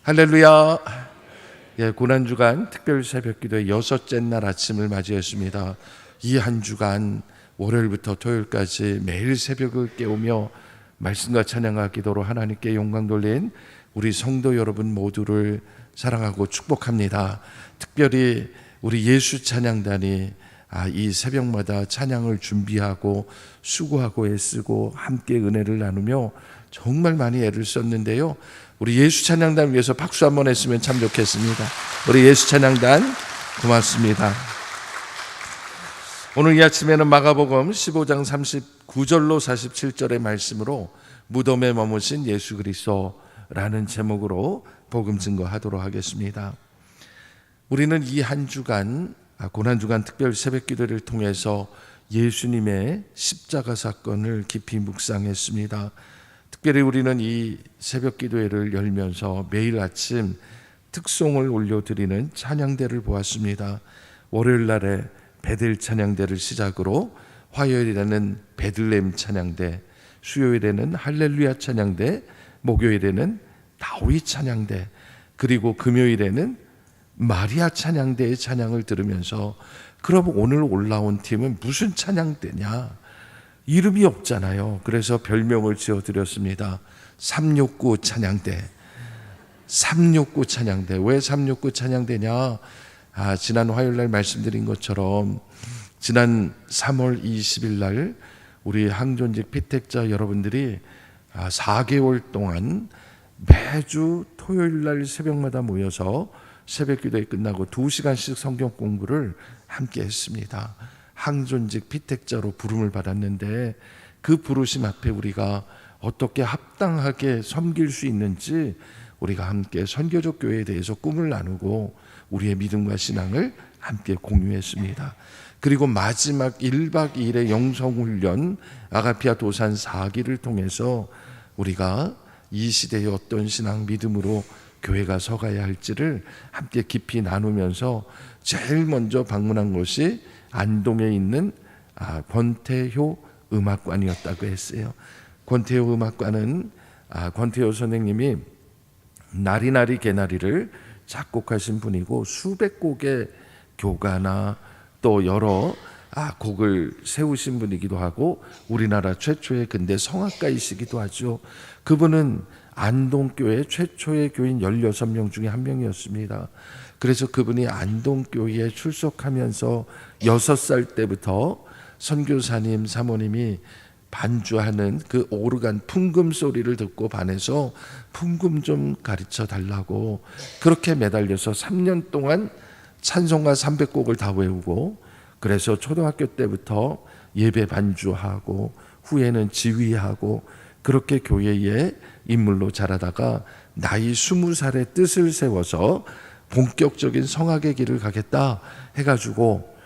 할렐루야. 예, 고난주간 특별 새벽기도의 여섯째 날 아침을 맞이했습니다. 이 한 주간 월요일부터 토요일까지 매일 새벽을 깨우며 말씀과 찬양과 기도로 하나님께 영광 돌린 우리 성도 여러분 모두를 사랑하고 축복합니다. 특별히 우리 예수 찬양단이 이 새벽마다 찬양을 준비하고 수고하고 애쓰고 함께 은혜를 나누며 정말 많이 애를 썼는데요. 우리 예수 찬양단 위해서 박수 한번 했으면 참 좋겠습니다. 우리 예수 찬양단 고맙습니다. 오늘 이 아침에는 마가복음 15장 39절로 47절의 말씀으로 무덤에 머무신 예수 그리스도라는 제목으로 복음 증거하도록 하겠습니다. 우리는 이 한 주간 고난주간 특별 새벽기도를 통해서 예수님의 십자가 사건을 깊이 묵상했습니다. 특별히 우리는 이 새벽기도회를 열면서 매일 아침 특송을 올려드리는 찬양대를 보았습니다. 월요일 날에 베들 찬양대를 시작으로 화요일에는 베들레헴 찬양대, 수요일에는 할렐루야 찬양대, 목요일에는 다윗 찬양대, 그리고 금요일에는 마리아 찬양대의 찬양을 들으면서 그럼 오늘 올라온 팀은 무슨 찬양대냐? 이름이 없잖아요. 그래서 별명을 지어드렸습니다. 369 찬양대. 369 찬양대. 왜 369 찬양대냐? 지난 화요일 날 말씀드린 것처럼 지난 3월 20일 날 우리 항존직 피택자 여러분들이 4개월 동안 매주 토요일 날 새벽마다 모여서 새벽기도회 끝나고 2시간씩 성경 공부를 함께 했습니다. 항존직 피택자로 부름을 받았는데 그 부르심 앞에 우리가 어떻게 합당하게 섬길 수 있는지 우리가 함께 선교적 교회에 대해서 꿈을 나누고 우리의 믿음과 신앙을 함께 공유했습니다. 그리고 마지막 1박 2일의 영성훈련 아가피아 도산 4기를 통해서 우리가 이 시대의 어떤 신앙 믿음으로 교회가 서가야 할지를 함께 깊이 나누면서 제일 먼저 방문한 곳이 안동에 있는 권태효 음악관이었다고 했어요. 권태효 음악관은 권태효 선생님이 나리나리 개나리를 작곡하신 분이고 수백 곡의 교가나 또 여러 곡을 세우신 분이기도 하고 우리나라 최초의 근대 성악가이시기도 하죠. 그분은 안동교회 최초의 교인 16명 중에 한 명이었습니다. 그래서 그분이 안동교회에 출석하면서 6살 때부터 선교사님 사모님이 반주하는 그 오르간 풍금 소리를 듣고 반해서 풍금 좀 가르쳐 달라고 그렇게 매달려서 3년 동안 찬송가 300곡을 다 외우고 그래서 초등학교 때부터 예배 반주하고 후에는 지휘하고 그렇게 교회의 인물로 자라다가 나이 20살에 뜻을 세워서 본격적인 성악의 길을 가겠다 해가지고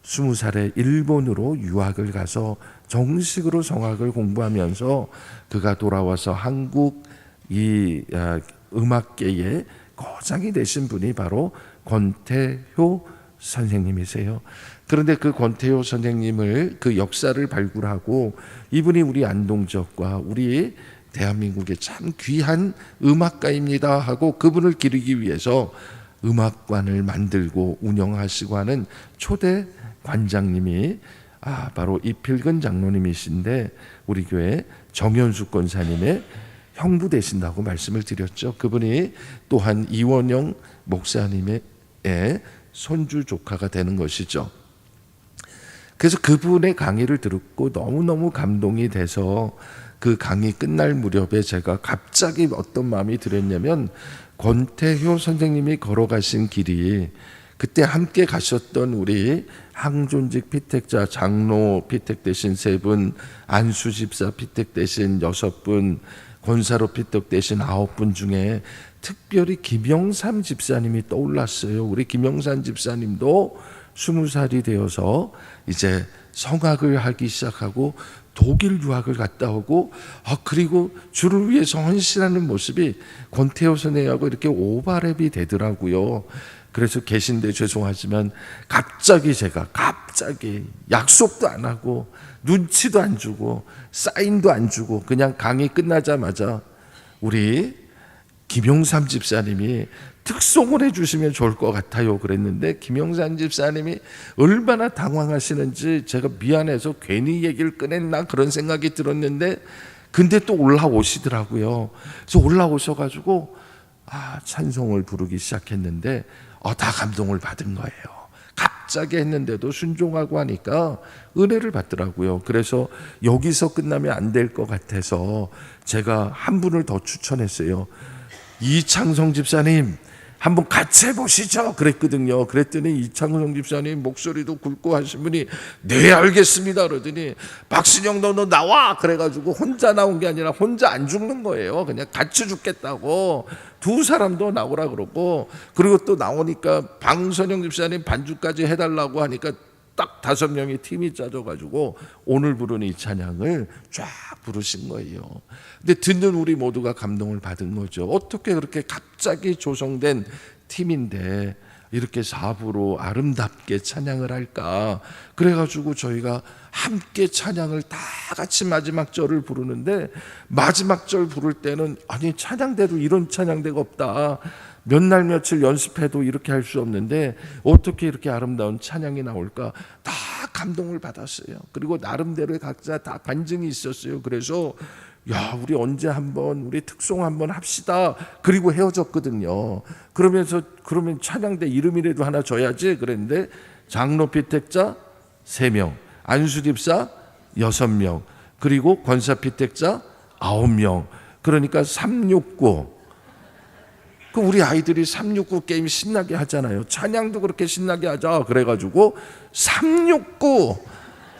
20살에 일본으로 유학을 가서 정식으로 성악을 공부하면서 그가 돌아와서 한국 이 음악계의 거장이 되신 분이 바로 권태효 선생님이세요. 그런데 그 권태효 선생님을 그 역사를 발굴하고 이분이 우리 안동적과 우리 대한민국의 참 귀한 음악가입니다 하고 그분을 기리기 위해서 음악관을 만들고 운영하시고 하는 초대 관장님이 바로 이필근 장로님이신데 우리 교회 정현숙 권사님의 형부 되신다고 말씀을 드렸죠. 그분이 또한 이원영 목사님의 손주 조카가 되는 것이죠. 그래서 그분의 강의를 듣고 너무너무 감동이 돼서 그 강의 끝날 무렵에 제가 갑자기 어떤 마음이 들었냐면 권태효 선생님이 걸어가신 길이 그때 함께 가셨던 우리 항존직 피택자 장로 피택 되신 3분, 안수 집사 피택 되신 6분, 권사로 피택 되신 9분 중에 특별히 김영삼 집사님이 떠올랐어요. 우리 김영삼 집사님도 20살이 되어서 이제 성악을 하기 시작하고 독일 유학을 갔다 오고 그리고 주를 위해서 헌신하는 모습이 권태효 선생님하고 이렇게 오버랩이 되더라고요. 그래서 계신데 죄송하지만 갑자기 제가 약속도 안 하고 눈치도 안 주고 사인도 안 주고 그냥 강의 끝나자마자 우리 김용삼 집사님이 특송을 해주시면 좋을 것 같아요 그랬는데, 김용삼 집사님이 얼마나 당황하시는지 제가 미안해서 괜히 얘기를 꺼냈나 그런 생각이 들었는데, 근데 또 올라오시더라고요. 그래서 올라오셔가지고 찬송을 부르기 시작했는데 다 감동을 받은 거예요. 갑자기 했는데도 순종하고 하니까 은혜를 받더라고요. 그래서 여기서 끝나면 안 될 것 같아서 제가 한 분을 더 추천했어요. 이창성 집사님 한번 같이 해보시죠 그랬거든요. 그랬더니 이창성 집사님 목소리도 굵고 하신 분이 네 알겠습니다 그러더니 박신영 너 나와 그래가지고 혼자 나온 게 아니라 혼자 안 죽는 거예요. 그냥 같이 죽겠다고 두 사람도 나오라 그러고, 그리고 또 나오니까 방선영 집사님 반주까지 해달라고 하니까 딱 5명의 팀이 짜져가지고 오늘 부르는 이 찬양을 쫙 부르신 거예요. 근데 듣는 우리 모두가 감동을 받은 거죠. 어떻게 그렇게 갑자기 조성된 팀인데 이렇게 사부로 아름답게 찬양을 할까? 그래가지고 저희가 함께 찬양을 다 같이 마지막 절을 부르는데, 마지막 절 부를 때는 아니 찬양대도 이런 찬양대가 없다. 몇 날 며칠 연습해도 이렇게 할 수 없는데 어떻게 이렇게 아름다운 찬양이 나올까? 다 감동을 받았어요. 그리고 나름대로 각자 다 간증이 있었어요. 그래서 야, 우리 언제 한번 우리 특송 한번 합시다. 그리고 헤어졌거든요. 그러면 찬양대 이름이라도 하나 줘야지 그랬는데, 장로 피택자 3명, 안수 집사 6명, 그리고 권사 피택자 9명. 그러니까 369. 우리 아이들이 369 게임 신나게 하잖아요. 찬양도 그렇게 신나게 하자 그래가지고 369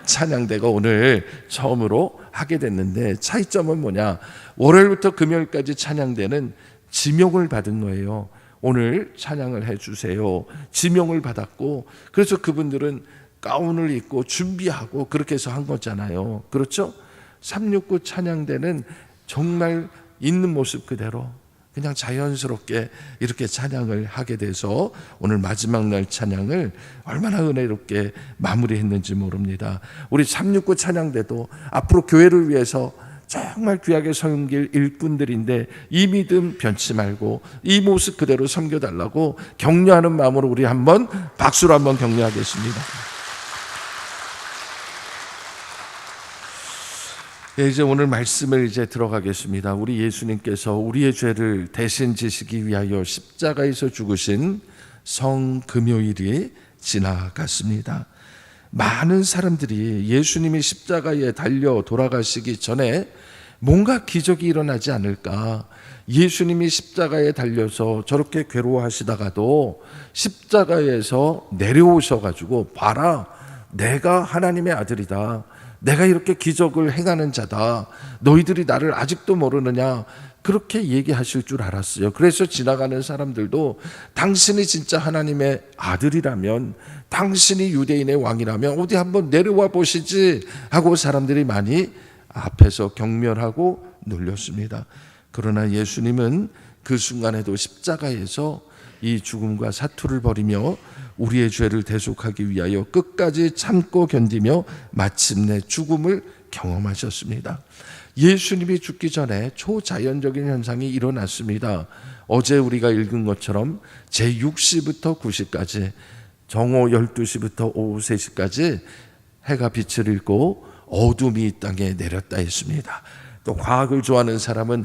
찬양대가 오늘 처음으로 하게 됐는데, 차이점은 뭐냐? 월요일부터 금요일까지 찬양대는 지명을 받은 거예요. 오늘 찬양을 해주세요. 지명을 받았고, 그래서 그분들은 가운을 입고 준비하고 그렇게 해서 한 거잖아요. 그렇죠? 369 찬양대는 정말 있는 모습 그대로 그냥 자연스럽게 이렇게 찬양을 하게 돼서 오늘 마지막 날 찬양을 얼마나 은혜롭게 마무리했는지 모릅니다. 우리 369 찬양대도 앞으로 교회를 위해서 정말 귀하게 섬길 일꾼들인데, 이 믿음 변치 말고 이 모습 그대로 섬겨달라고 격려하는 마음으로 우리 한번 박수로 한번 격려하겠습니다. 이제 오늘 말씀을 들어가겠습니다. 우리 예수님께서 우리의 죄를 대신 지시기 위하여 십자가에서 죽으신 성금요일이 지나갔습니다. 많은 사람들이 예수님이 십자가에 달려 돌아가시기 전에 뭔가 기적이 일어나지 않을까, 예수님이 십자가에 달려서 저렇게 괴로워하시다가도 십자가에서 내려오셔가지고 봐라, 내가 하나님의 아들이다, 내가 이렇게 기적을 행하는 자다, 너희들이 나를 아직도 모르느냐, 그렇게 얘기하실 줄 알았어요. 그래서 지나가는 사람들도 당신이 진짜 하나님의 아들이라면, 당신이 유대인의 왕이라면 어디 한번 내려와 보시지 하고 사람들이 많이 앞에서 경멸하고 놀렸습니다. 그러나 예수님은 그 순간에도 십자가에서 이 죽음과 사투를 벌이며 우리의 죄를 대속하기 위하여 끝까지 참고 견디며 마침내 죽음을 경험하셨습니다. 예수님이 죽기 전에 초자연적인 현상이 일어났습니다. 어제 우리가 읽은 것처럼 제6시부터 9시까지, 정오 12시부터 오후 3시까지 해가 빛을 잃고 어둠이 이 땅에 내렸다 했습니다. 또 과학을 좋아하는 사람은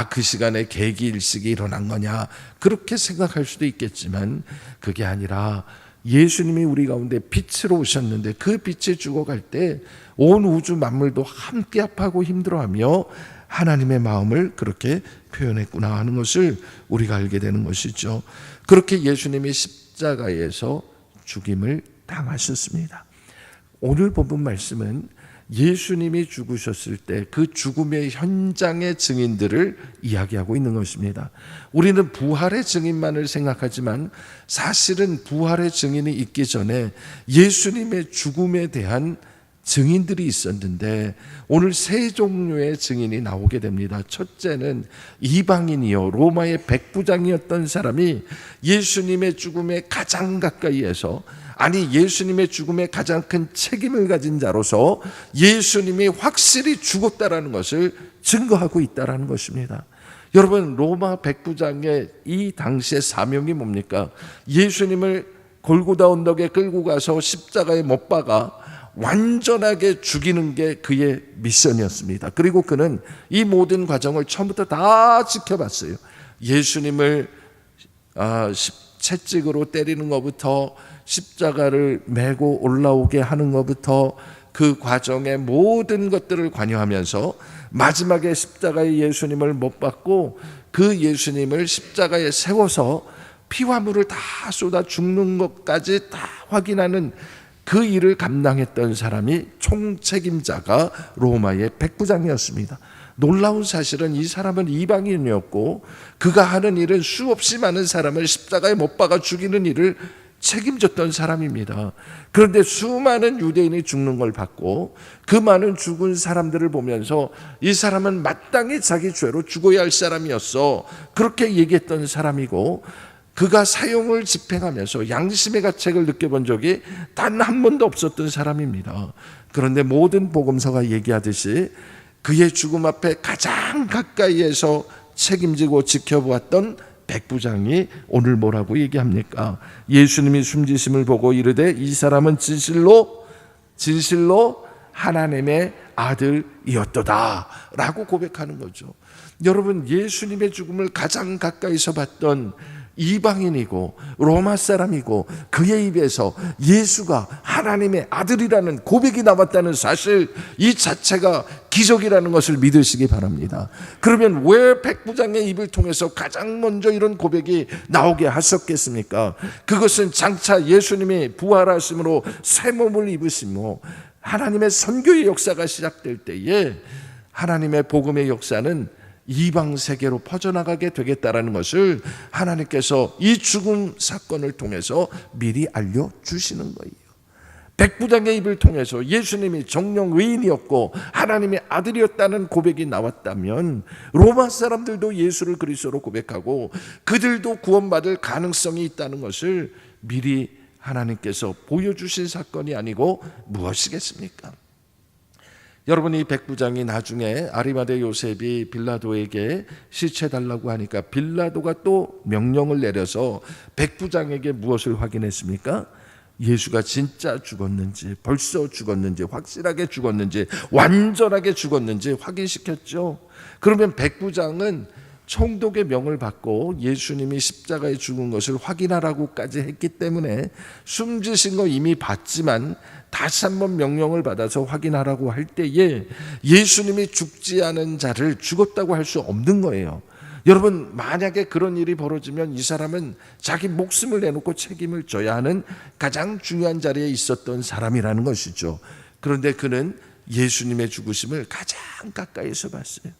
그 시간에 개기일식이 일어난 거냐 그렇게 생각할 수도 있겠지만, 그게 아니라 예수님이 우리 가운데 빛으로 오셨는데 그 빛이 죽어갈 때 온 우주 만물도 함께 아파하고 힘들어하며 하나님의 마음을 그렇게 표현했구나 하는 것을 우리가 알게 되는 것이죠. 그렇게 예수님이 십자가에서 죽임을 당하셨습니다. 오늘 본문 말씀은 예수님이 죽으셨을 때 그 죽음의 현장의 증인들을 이야기하고 있는 것입니다. 우리는 부활의 증인만을 생각하지만 사실은 부활의 증인이 있기 전에 예수님의 죽음에 대한 증인들이 있었는데, 오늘 3 종류의 증인이 나오게 됩니다. 첫째는 이방인이요, 로마의 백부장이었던 사람이 예수님의 죽음에 가장 가까이에서, 아니 예수님의 죽음에 가장 큰 책임을 가진 자로서 예수님이 확실히 죽었다라는 것을 증거하고 있다라는 것입니다. 여러분, 로마 백부장의 이 당시의 사명이 뭡니까? 예수님을 골고다 언덕에 끌고 가서 십자가에 못 박아 완전하게 죽이는 게 그의 미션이었습니다. 그리고 그는 이 모든 과정을 처음부터 다 지켜봤어요. 예수님을 채찍으로 때리는 것부터 십자가를 메고 올라오게 하는 것부터 그 과정의 모든 것들을 관여하면서 마지막에 십자가에 예수님을 못 박고 그 예수님을 십자가에 세워서 피와 물을 다 쏟아 죽는 것까지 다 확인하는 그 일을 감당했던 사람이 총책임자가 로마의 백부장이었습니다. 놀라운 사실은 이 사람은 이방인이었고 그가 하는 일은 수없이 많은 사람을 십자가에 못 박아 죽이는 일을 책임졌던 사람입니다. 그런데 수많은 유대인이 죽는 걸 봤고 그 많은 죽은 사람들을 보면서 이 사람은 마땅히 자기 죄로 죽어야 할 사람이었어, 그렇게 얘기했던 사람이고, 그가 사형을 집행하면서 양심의 가책을 느껴본 적이 단 한 번도 없었던 사람입니다. 그런데 모든 복음서가 얘기하듯이 그의 죽음 앞에 가장 가까이에서 책임지고 지켜보았던 백부장이 오늘 뭐라고 얘기합니까? 예수님이 숨지심을 보고 이르되 이 사람은 진실로 하나님의 아들이었도다 라고 고백하는 거죠. 여러분, 예수님의 죽음을 가장 가까이서 봤던 이방인이고 로마 사람이고 그의 입에서 예수가 하나님의 아들이라는 고백이 나왔다는 사실, 이 자체가 기적이라는 것을 믿으시기 바랍니다. 그러면 왜 백부장의 입을 통해서 가장 먼저 이런 고백이 나오게 하셨겠습니까? 그것은 장차 예수님이 부활하심으로 새 몸을 입으시고 하나님의 선교의 역사가 시작될 때에 하나님의 복음의 역사는 이방 세계로 퍼져나가게 되겠다라는 것을 하나님께서 이 죽음 사건을 통해서 미리 알려주시는 거예요. 백부장의 입을 통해서 예수님이 정령 의인이었고 하나님의 아들이었다는 고백이 나왔다면 로마 사람들도 예수를 그리스도로 고백하고 그들도 구원받을 가능성이 있다는 것을 미리 하나님께서 보여주신 사건이 아니고 무엇이겠습니까? 여러분, 이 백부장이 나중에 아리마대 요셉이 빌라도에게 시체 달라고 하니까 빌라도가 또 명령을 내려서 백부장에게 무엇을 확인했습니까? 예수가 진짜 죽었는지, 벌써 죽었는지, 확실하게 죽었는지, 완전하게 죽었는지 확인시켰죠. 그러면 백부장은 총독의 명을 받고 예수님이 십자가에 죽은 것을 확인하라고까지 했기 때문에 숨지신 거 이미 봤지만 다시 한번 명령을 받아서 확인하라고 할 때에 예수님이 죽지 않은 자를 죽었다고 할 수 없는 거예요. 여러분, 만약에 그런 일이 벌어지면 이 사람은 자기 목숨을 내놓고 책임을 져야 하는 가장 중요한 자리에 있었던 사람이라는 것이죠. 그런데 그는 예수님의 죽으심을 가장 가까이서 봤어요.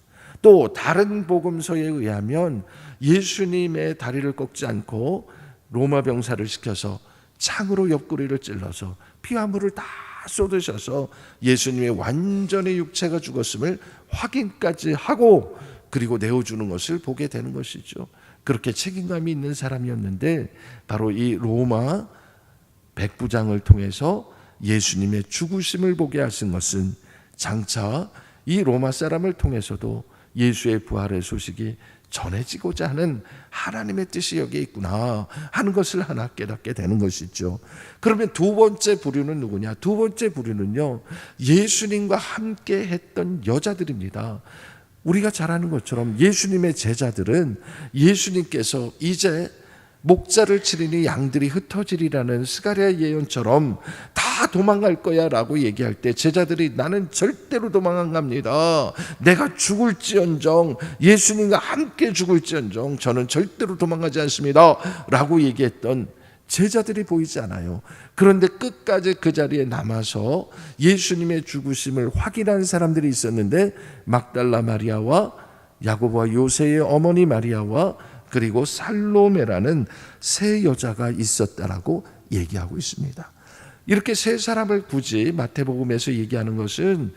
또 다른 복음서에 의하면 예수님의 다리를 꺾지 않고 로마 병사를 시켜서 창으로 옆구리를 찔러서 피와 물을 다 쏟으셔서 예수님의 완전히 육체가 죽었음을 확인까지 하고 그리고 내어주는 것을 보게 되는 것이죠. 그렇게 책임감이 있는 사람이었는데 바로 이 로마 백부장을 통해서 예수님의 죽으심을 보게 하신 것은 장차 이 로마 사람을 통해서도 예수의 부활의 소식이 전해지고자 하는 하나님의 뜻이 여기에 있구나 하는 것을 하나 깨닫게 되는 것이죠. 그러면 두 번째 부류는 누구냐? 두 번째 부류는요, 예수님과 함께 했던 여자들입니다. 우리가 잘 아는 것처럼 예수님의 제자들은 예수님께서 이제 목자를 치리니 양들이 흩어지리라는 스가랴 예언처럼 다 도망갈 거야 라고 얘기할 때 제자들이 나는 절대로 도망 안 갑니다. 내가 죽을지언정, 예수님과 함께 죽을지언정 저는 절대로 도망가지 않습니다 라고 얘기했던 제자들이 보이지 않아요. 그런데 끝까지 그 자리에 남아서 예수님의 죽으심을 확인한 사람들이 있었는데 막달라 마리아와 야고보와 요새의 어머니 마리아와 그리고 살로메라는 세 여자가 있었다라고 얘기하고 있습니다. 이렇게 세 사람을 굳이 마태복음에서 얘기하는 것은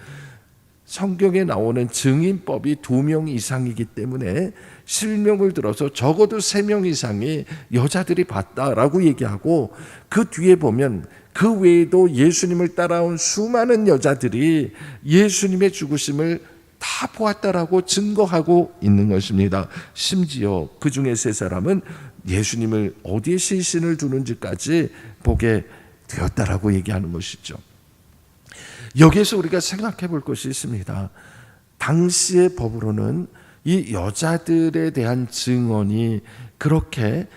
성경에 나오는 증인법이 2명 이상이기 때문에 실명을 들어서 적어도 3명 이상이 여자들이 봤다라고 얘기하고 그 뒤에 보면 그 외에도 예수님을 따라온 수많은 여자들이 예수님의 죽으심을 다 보았다라고 증거하고 있는 것입니다. 심지어 그 중에 세 사람은 예수님을 어디에 시신을 두는지까지 보게 되었다라고 얘기하는 것이죠. 여기에서 우리가 생각해 볼 것이 있습니다. 당시의 법으로는 이 여자들에 대한 증언이 그렇게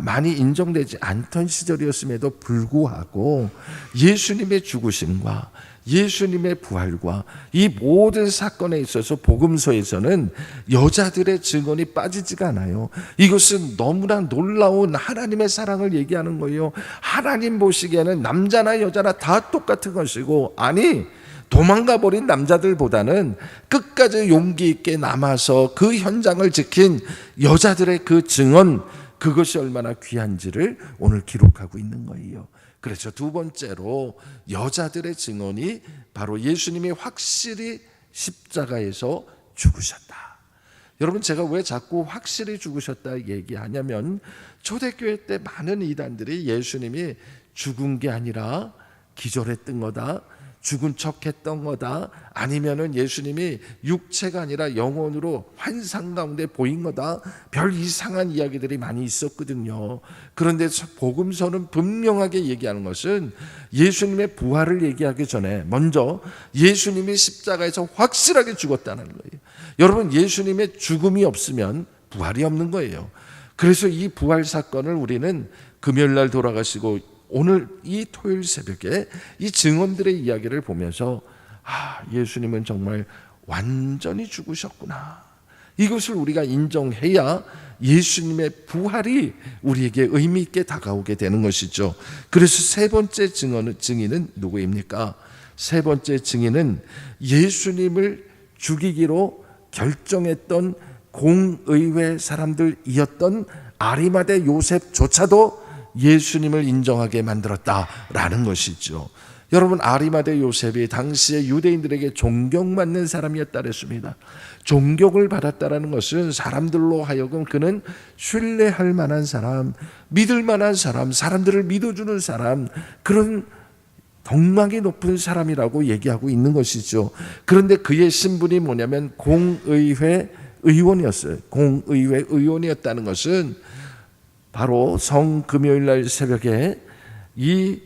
많이 인정되지 않던 시절이었음에도 불구하고 예수님의 죽으심과 예수님의 부활과 이 모든 사건에 있어서 복음서에서는 여자들의 증언이 빠지지가 않아요. 이것은 너무나 놀라운 하나님의 사랑을 얘기하는 거예요. 하나님 보시기에는 남자나 여자나 다 똑같은 것이고, 아니 도망가 버린 남자들보다는 끝까지 용기 있게 남아서 그 현장을 지킨 여자들의 그 증언, 그것이 얼마나 귀한지를 오늘 기록하고 있는 거예요. 그래서 두 번째로 여자들의 증언이 바로 예수님이 확실히 십자가에서 죽으셨다. 여러분, 제가 왜 자꾸 확실히 죽으셨다 얘기하냐면, 초대교회 때 많은 이단들이 예수님이 죽은 게 아니라 기절했던 거다, 죽은 척했던 거다, 아니면은 예수님이 육체가 아니라 영혼으로 환상 가운데 보인 거다, 별 이상한 이야기들이 많이 있었거든요. 그런데 복음서는 분명하게 얘기하는 것은 예수님의 부활을 얘기하기 전에 먼저 예수님이 십자가에서 확실하게 죽었다는 거예요. 여러분, 예수님의 죽음이 없으면 부활이 없는 거예요. 그래서 이 부활 사건을 우리는 금요일날 돌아가시고 오늘 이 토요일 새벽에 이 증언들의 이야기를 보면서 예수님은 정말 완전히 죽으셨구나, 이것을 우리가 인정해야 예수님의 부활이 우리에게 의미 있게 다가오게 되는 것이죠. 그래서 세 번째 증인은 누구입니까? 세 번째 증인은 예수님을 죽이기로 결정했던 공의회 사람들이었던 아리마대 요셉조차도 예수님을 인정하게 만들었다라는 것이죠. 여러분, 아리마대 요셉이 당시에 유대인들에게 존경받는 사람이었다 그랬습니다. 존경을 받았다라는 것은 사람들로 하여금 그는 신뢰할 만한 사람, 믿을 만한 사람, 사람들을 믿어주는 사람, 그런 덕망이 높은 사람이라고 얘기하고 있는 것이죠. 그런데 그의 신분이 뭐냐면 공의회 의원이었어요. 공의회 의원이었다는 것은 바로 성금요일날 새벽에 이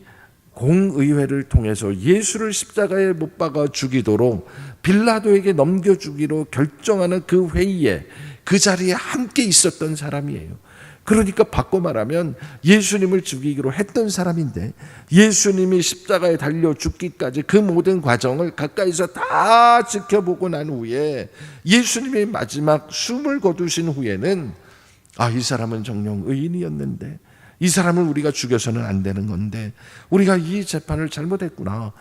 공의회를 통해서 예수를 십자가에 못 박아 죽이도록 빌라도에게 넘겨주기로 결정하는 그 회의에, 그 자리에 함께 있었던 사람이에요. 그러니까 바꿔 말하면 예수님을 죽이기로 했던 사람인데, 예수님이 십자가에 달려 죽기까지 그 모든 과정을 가까이서 다 지켜보고 난 후에 예수님이 마지막 숨을 거두신 후에는 이 사람은 정녕 의인이었는데 이 사람을 우리가 죽여서는 안 되는 건데 우리가 이 재판을 잘못했구나,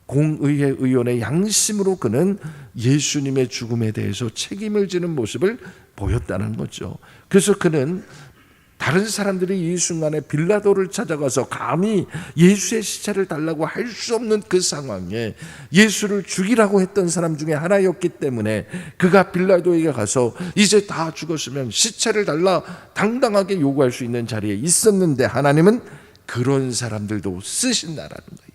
공의회 의원의 양심으로 그는 예수님의 죽음에 대해서 책임을 지는 모습을 보였다는 거죠. 그래서 그는 다른 사람들이 이 순간에 빌라도를 찾아가서 감히 예수의 시체를 달라고 할 수 없는 그 상황에 예수를 죽이라고 했던 사람 중에 하나였기 때문에 그가 빌라도에게 가서 이제 다 죽었으면 시체를 달라 당당하게 요구할 수 있는 자리에 있었는데, 하나님은 그런 사람들도 쓰신다라는 거예요.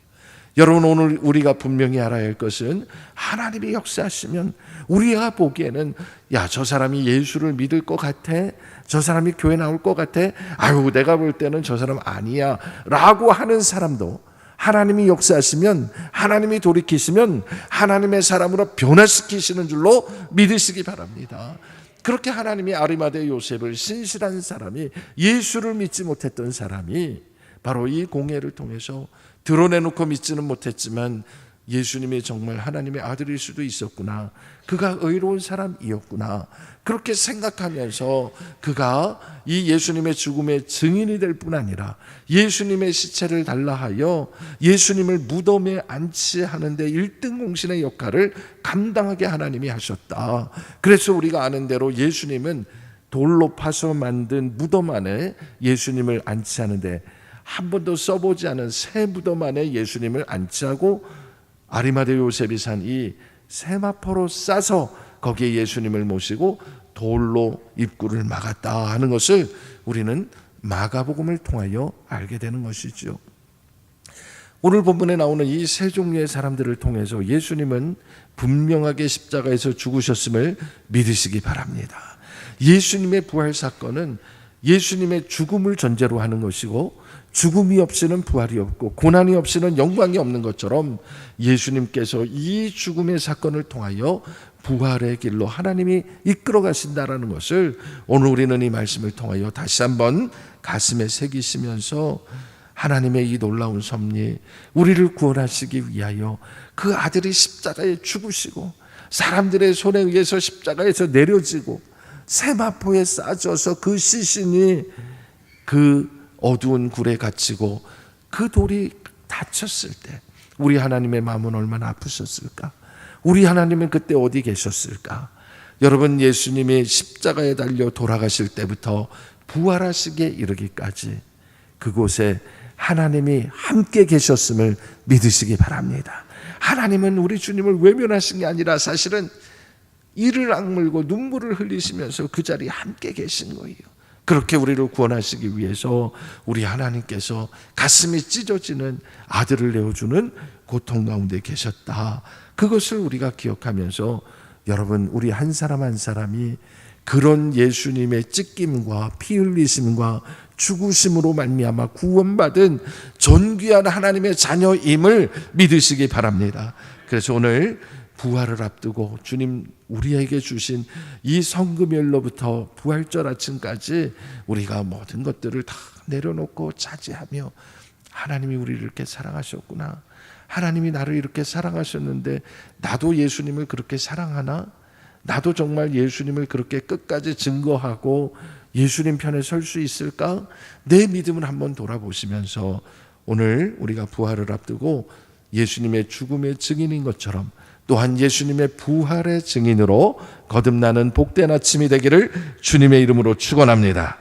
여러분, 오늘 우리가 분명히 알아야 할 것은 하나님이 역사하시면 우리가 보기에는 저 사람이 예수를 믿을 것 같아, 저 사람이 교회 나올 것 같아, 내가 볼 때는 저 사람 아니야 라고 하는 사람도 하나님이 역사하시면, 하나님이 돌이키시면 하나님의 사람으로 변화시키시는 줄로 믿으시기 바랍니다. 그렇게 하나님이 아리마대 요셉을, 신실한 사람이, 예수를 믿지 못했던 사람이 바로 이 공회를 통해서 드러내놓고 믿지는 못했지만 예수님이 정말 하나님의 아들일 수도 있었구나, 그가 의로운 사람이었구나, 그렇게 생각하면서 그가 이 예수님의 죽음의 증인이 될 뿐 아니라 예수님의 시체를 달라 하여 예수님을 무덤에 안치하는 데 1등 공신의 역할을 감당하게 하나님이 하셨다. 그래서 우리가 아는 대로 예수님은 돌로 파서 만든 무덤 안에 예수님을 안치하는데 한 번도 써보지 않은 새 무덤 안에 예수님을 안치하고 아리마대 요셉이 산 이 세마포로 싸서 거기에 예수님을 모시고 돌로 입구를 막았다 하는 것을 우리는 마가복음을 통하여 알게 되는 것이죠. 오늘 본문에 나오는 이 세 종류의 사람들을 통해서 예수님은 분명하게 십자가에서 죽으셨음을 믿으시기 바랍니다. 예수님의 부활 사건은 예수님의 죽음을 전제로 하는 것이고, 죽음이 없이는 부활이 없고 고난이 없이는 영광이 없는 것처럼 예수님께서 이 죽음의 사건을 통하여 부활의 길로 하나님이 이끌어 가신다라는 것을 오늘 우리는 이 말씀을 통하여 다시 한번 가슴에 새기시면서, 하나님의 이 놀라운 섭리, 우리를 구원하시기 위하여 그 아들이 십자가에 죽으시고 사람들의 손에 의해서 십자가에서 내려지고 세마포에 싸져서 그 시신이 그 어두운 굴에 갇히고 그 돌이 닫혔을 때 우리 하나님의 마음은 얼마나 아프셨을까? 우리 하나님은 그때 어디 계셨을까? 여러분, 예수님이 십자가에 달려 돌아가실 때부터 부활하시기에 이르기까지 그곳에 하나님이 함께 계셨음을 믿으시기 바랍니다. 하나님은 우리 주님을 외면하신 게 아니라 사실은 이를 악물고 눈물을 흘리시면서 그 자리에 함께 계신 거예요. 그렇게 우리를 구원하시기 위해서 우리 하나님께서 가슴이 찢어지는 아들을 내어주는 고통 가운데 계셨다. 그것을 우리가 기억하면서 여러분, 우리 한 사람 한 사람이 그런 예수님의 찢김과 피 흘리심과 죽으심으로 말미암아 구원받은 존귀한 하나님의 자녀임을 믿으시기 바랍니다. 그래서 오늘 부활을 앞두고 주님 우리에게 주신 이 성금요일로부터 부활절 아침까지 우리가 모든 것들을 다 내려놓고 차지하며, 하나님이 우리를 이렇게 사랑하셨구나, 하나님이 나를 이렇게 사랑하셨는데 나도 예수님을 그렇게 사랑하나? 나도 정말 예수님을 그렇게 끝까지 증거하고 예수님 편에 설 수 있을까? 내 믿음을 한번 돌아보시면서 오늘 우리가 부활을 앞두고 예수님의 죽음의 증인인 것처럼 또한 예수님의 부활의 증인으로 거듭나는 복된 아침이 되기를 주님의 이름으로 축원합니다.